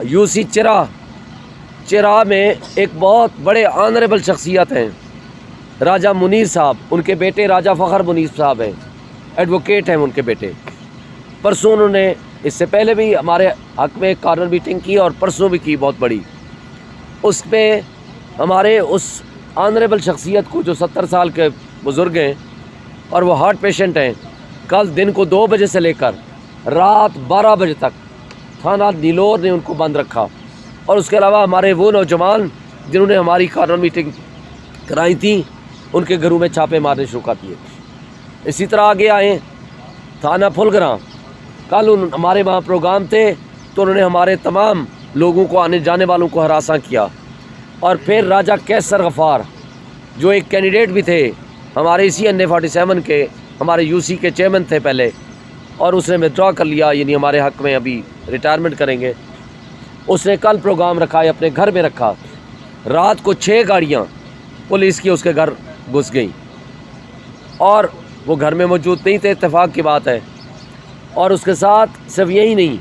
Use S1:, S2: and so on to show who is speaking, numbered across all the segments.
S1: Yossi چرا میں ایک بہت بڑے آنریبل شخصیت ہیں راجہ منیر صاحب، ان کے بیٹے راجہ فخر منیر صاحب ہیں، ایڈوکیٹ ہیں ان کے بیٹے۔ پرسوں انہوں نے اس سے پہلے بھی ہمارے حق میں ایک کارنر میٹنگ کی اور پرسوں بھی کی بہت بڑی۔ اس میں ہمارے اس آنریبل شخصیت کو جو 70 سال کے بزرگ ہیں اور وہ ہارٹ پیشنٹ ہیں، کل دن کو 2 بجے سے لے کر رات 12 بجے تک تھانہ نیلور نے ان کو بند رکھا، اور اس کے علاوہ ہمارے وہ نوجوان جنہوں نے ہماری کارنر میٹنگ کرائی تھیں ان کے گھروں میں چھاپے مارنے شروع کر دیے۔ اسی طرح آگے آئیں تھانہ پھلگراں، کل ہمارے وہاں پروگرام تھے تو انہوں نے ہمارے تمام لوگوں کو، آنے جانے والوں کو ہراساں کیا۔ اور پھر راجہ کیسر غفار جو ایک کینڈیڈیٹ بھی تھے ہمارے اسی NA-47 کے، ہمارے یوسی کے چیئرمین تھے پہلے، اور اس نے ودرا کر لیا، یعنی ہمارے حق میں ابھی ریٹائرمنٹ کریں گے۔ اس نے کل پروگرام رکھا ہے، اپنے گھر میں رکھا، رات کو 6 گاڑیاں پولیس کی اس کے گھر گھس گئیں اور وہ گھر میں موجود نہیں تھے، اتفاق کی بات ہے۔ اور اس کے ساتھ صرف یہی نہیں،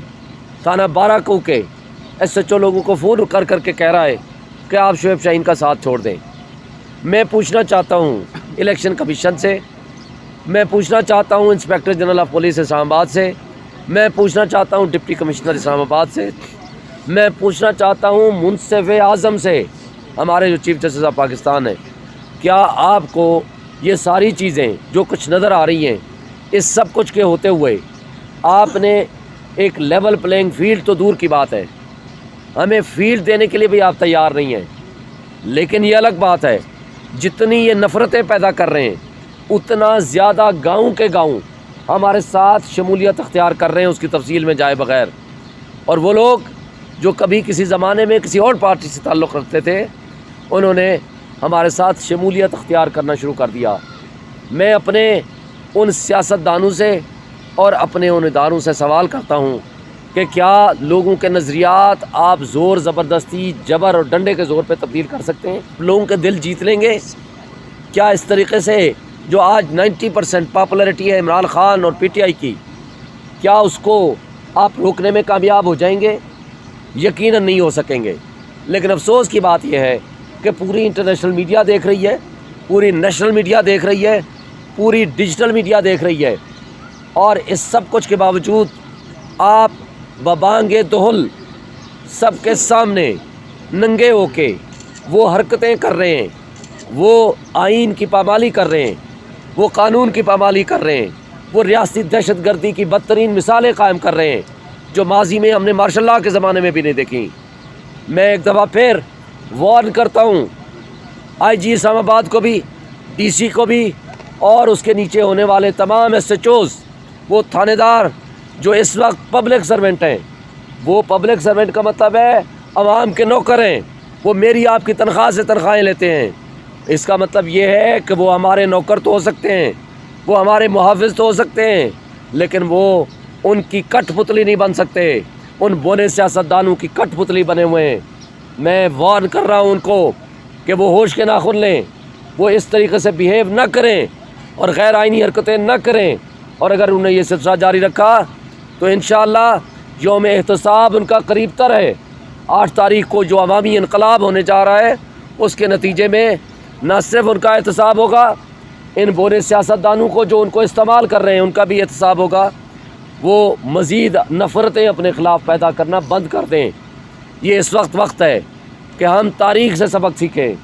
S1: تھانہ 12 کو کے SHO لوگوں کو فون کر کر کے کہہ رہا ہے کہ آپ شعیب شاہین کا ساتھ چھوڑ دیں۔ میں پوچھنا چاہتا ہوں الیکشن کمیشن سے، میں پوچھنا چاہتا ہوں انسپیکٹر جنرل آف پولیس اسلام آباد سے، میں پوچھنا چاہتا ہوں ڈپٹی کمشنر اسلام آباد سے، میں پوچھنا چاہتا ہوں منصف اعظم سے، ہمارے جو چیف جسٹس آف پاکستان ہیں، کیا آپ کو یہ ساری چیزیں جو کچھ نظر آ رہی ہیں، اس سب کچھ کے ہوتے ہوئے آپ نے ایک لیول پلینگ فیلڈ تو دور کی بات ہے، ہمیں فیلڈ دینے کے لیے بھی آپ تیار نہیں ہیں۔ لیکن یہ الگ بات ہے، جتنی یہ نفرتیں پیدا کر رہے ہیں اتنا زیادہ گاؤں کے گاؤں ہمارے ساتھ شمولیت اختیار کر رہے ہیں، اس کی تفصیل میں جائے بغیر۔ اور وہ لوگ جو کبھی کسی زمانے میں کسی اور پارٹی سے تعلق رکھتے تھے، انہوں نے ہمارے ساتھ شمولیت اختیار کرنا شروع کر دیا۔ میں اپنے ان سیاستدانوں سے اور اپنے ان اداروں سے سوال کرتا ہوں کہ کیا لوگوں کے نظریات آپ زور زبردستی، جبر اور ڈنڈے کے زور پہ تبدیل کر سکتے ہیں؟ لوگوں کے دل جیت لیں گے کیا اس طریقے سے؟ جو آج 90% پاپولیرٹی ہے عمران خان اور PTI کی، کیا اس کو آپ روکنے میں کامیاب ہو جائیں گے؟ یقیناً نہیں ہو سکیں گے۔ لیکن افسوس کی بات یہ ہے کہ پوری انٹرنیشنل میڈیا دیکھ رہی ہے، پوری نیشنل میڈیا دیکھ رہی ہے، پوری ڈیجیٹل میڈیا دیکھ رہی ہے، اور اس سب کچھ کے باوجود آپ ببانگ دہل سب کے سامنے ننگے ہو کے وہ حرکتیں کر رہے ہیں، وہ آئین کی پامالی کر رہے ہیں، وہ قانون کی پامالی کر رہے ہیں، وہ ریاستی دہشت گردی کی بدترین مثالیں قائم کر رہے ہیں جو ماضی میں ہم نے مارشل لاء کے زمانے میں بھی نہیں دیکھی۔ میں ایک دفعہ پھر وارن کرتا ہوں IG اسلام آباد کو بھی، DC کو بھی، اور اس کے نیچے ہونے والے تمام SHOs، وہ تھانے دار جو اس وقت پبلک سرونٹ ہیں۔ وہ پبلک سرونٹ کا مطلب ہے عوام کے نوکر ہیں، وہ میری آپ کی تنخواہ سے تنخواہیں لیتے ہیں۔ اس کا مطلب یہ ہے کہ وہ ہمارے نوکر تو ہو سکتے ہیں، وہ ہمارے محافظ تو ہو سکتے ہیں، لیکن وہ ان کی کٹ پتلی نہیں بن سکتے، ان بونے سیاستدانوں کی کٹ پتلی بنے ہوئے ہیں۔ میں وارن کر رہا ہوں ان کو کہ وہ ہوش کے ناخن لیں، وہ اس طریقے سے بیہیو نہ کریں اور غیر آئینی حرکتیں نہ کریں، اور اگر انہیں یہ سلسلہ جاری رکھا تو انشاءاللہ یوم احتساب ان کا قریب تر ہے۔ 8 تاریخ کو جو عوامی انقلاب ہونے جا رہا ہے، اس کے نتیجے میں نہ صرف ان کا احتساب ہوگا، ان بونے سیاستدانوں کو جو ان کو استعمال کر رہے ہیں ان کا بھی احتساب ہوگا۔ وہ مزید نفرتیں اپنے خلاف پیدا کرنا بند کر دیں۔ یہ اس وقت ہے کہ ہم تاریخ سے سبق سیکھیں۔